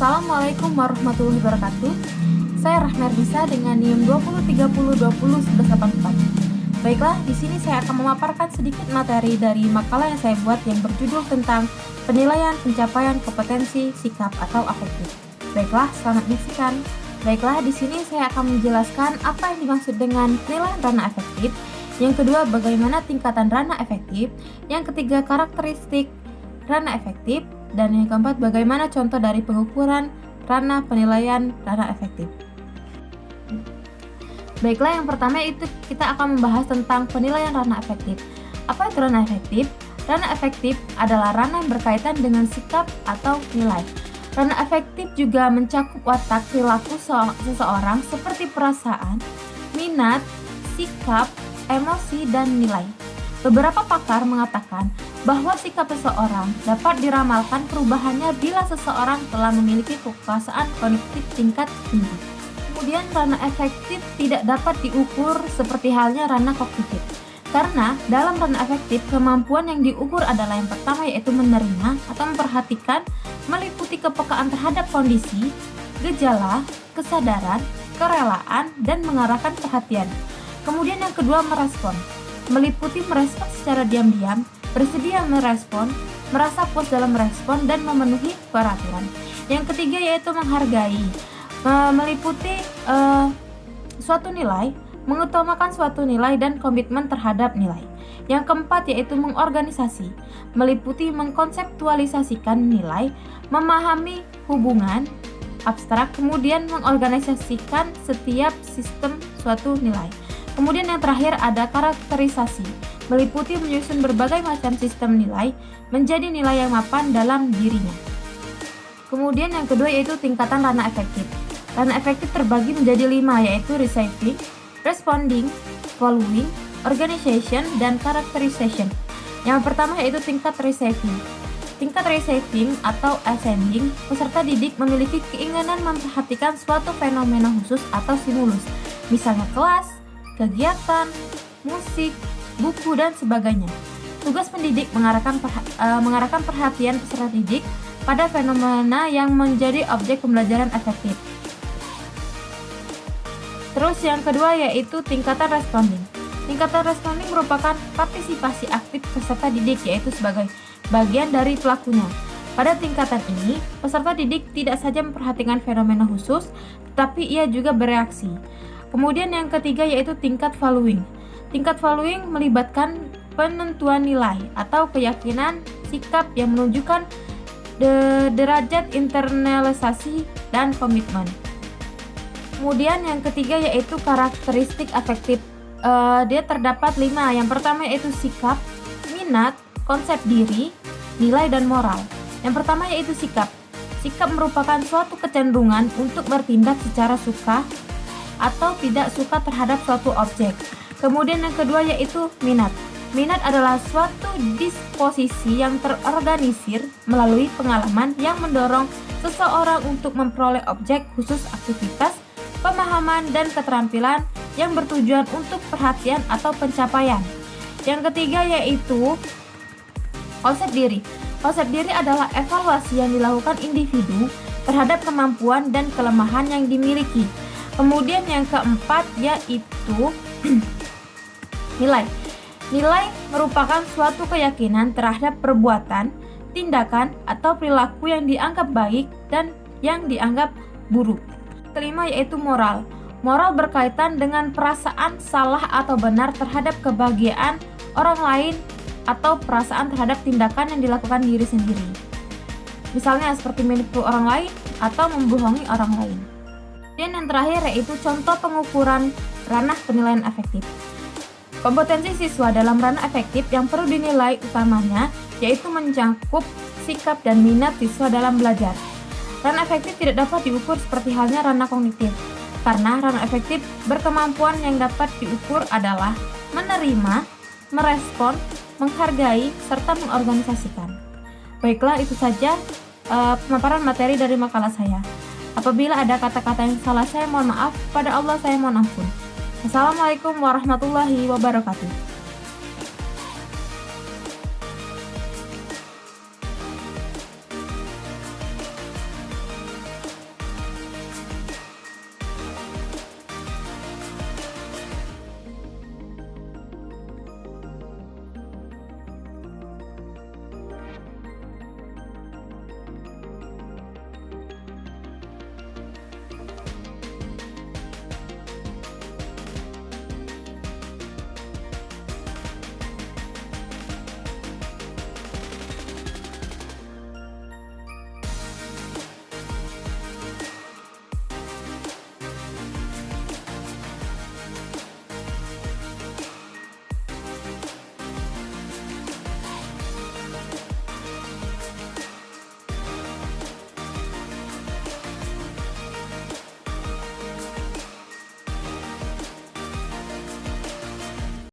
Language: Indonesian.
Assalamualaikum warahmatullahi wabarakatuh. Saya Rahmerdisa dengan NIM 2030201184. Baiklah, di sini saya akan memaparkan sedikit materi dari makalah yang saya buat yang berjudul tentang penilaian pencapaian kompetensi sikap atau afektif. Baiklah, selamat menyaksikan. Baiklah, di sini saya akan menjelaskan apa yang dimaksud dengan penilaian ranah efektif. Yang kedua, bagaimana tingkatan ranah efektif. Yang ketiga, karakteristik ranah efektif. Dan yang keempat, bagaimana contoh dari pengukuran ranah penilaian ranah efektif. Baiklah, yang pertama itu kita akan membahas tentang penilaian ranah efektif. Apa itu ranah efektif? Ranah efektif adalah ranah yang berkaitan dengan sikap atau nilai. Ranah efektif juga mencakup watak perilaku seseorang seperti perasaan, minat, sikap, emosi, dan nilai. Beberapa pakar mengatakan bahwa sikap seseorang dapat diramalkan perubahannya bila seseorang telah memiliki kekuasaan kognitif tingkat tinggi. Kemudian ranah efektif tidak dapat diukur seperti halnya ranah kognitif. Karena dalam ranah efektif, kemampuan yang diukur adalah yang pertama yaitu menerima atau memperhatikan, meliputi kepekaan terhadap kondisi, gejala, kesadaran, kerelaan, dan mengarahkan perhatian. Kemudian yang kedua, merespon. Meliputi merespon secara diam-diam, bersedia merespon, merasa puas dalam merespon, dan memenuhi peraturan. Yang ketiga yaitu menghargai, meliputi suatu nilai, mengutamakan suatu nilai dan komitmen terhadap nilai. Yang keempat yaitu mengorganisasi, meliputi mengkonseptualisasikan nilai, memahami hubungan abstrak, kemudian mengorganisasikan setiap sistem suatu nilai. Kemudian yang terakhir ada karakterisasi, meliputi menyusun berbagai macam sistem nilai menjadi nilai yang mapan dalam dirinya. Kemudian yang kedua yaitu tingkatan ranah efektif. Ranah efektif terbagi menjadi 5 yaitu receiving, responding, following, organization, dan characterization. Yang pertama yaitu tingkat receiving. Tingkat receiving atau ascending, peserta didik memiliki keinginan memperhatikan suatu fenomena khusus atau stimulus, misalnya kelas, kegiatan, musik, buku, dan sebagainya. Tugas pendidik mengarahkan perhatian peserta didik pada fenomena yang menjadi objek pembelajaran efektif. Terus yang kedua yaitu tingkatan responding. Tingkatan responding merupakan partisipasi aktif peserta didik yaitu sebagai bagian dari pelakunya. Pada tingkatan ini, peserta didik tidak saja memperhatikan fenomena khusus, tetapi ia juga bereaksi. Kemudian yang ketiga yaitu tingkat following. Tingkat following melibatkan penentuan nilai atau keyakinan sikap yang menunjukkan derajat internalisasi dan komitmen. Kemudian yang ketiga yaitu karakteristik afektif. Dia terdapat 5. Yang pertama yaitu sikap, minat, konsep diri, nilai, dan moral. Yang pertama yaitu sikap. Sikap merupakan suatu kecenderungan untuk bertindak secara suka atau tidak suka terhadap suatu objek. Kemudian yang kedua yaitu minat. Minat adalah suatu disposisi yang terorganisir melalui pengalaman yang mendorong seseorang untuk memperoleh objek khusus aktivitas, pemahaman, dan keterampilan yang bertujuan untuk perhatian atau pencapaian. Yang ketiga yaitu konsep diri. Konsep diri adalah evaluasi yang dilakukan individu terhadap kemampuan dan kelemahan yang dimiliki. Kemudian yang keempat yaitu nilai. Nilai merupakan suatu keyakinan terhadap perbuatan, tindakan, atau perilaku yang dianggap baik dan yang dianggap buruk. Kelima yaitu moral. Moral berkaitan dengan perasaan salah atau benar terhadap kebahagiaan orang lain atau perasaan terhadap tindakan yang dilakukan diri sendiri. Misalnya seperti menipu orang lain atau membohongi orang lain. Dan yang terakhir yaitu contoh pengukuran ranah penilaian efektif. Kompetensi siswa dalam ranah efektif yang perlu dinilai utamanya yaitu mencakup sikap dan minat siswa dalam belajar. Ranah efektif tidak dapat diukur seperti halnya ranah kognitif, karena ranah efektif berkemampuan yang dapat diukur adalah menerima, merespon, menghargai, serta mengorganisasikan. Baiklah, itu saja pemaparan materi dari makalah saya. Apabila ada kata-kata yang salah, saya mohon maaf. Pada Allah saya mohon ampun. Assalamualaikum warahmatullahi wabarakatuh.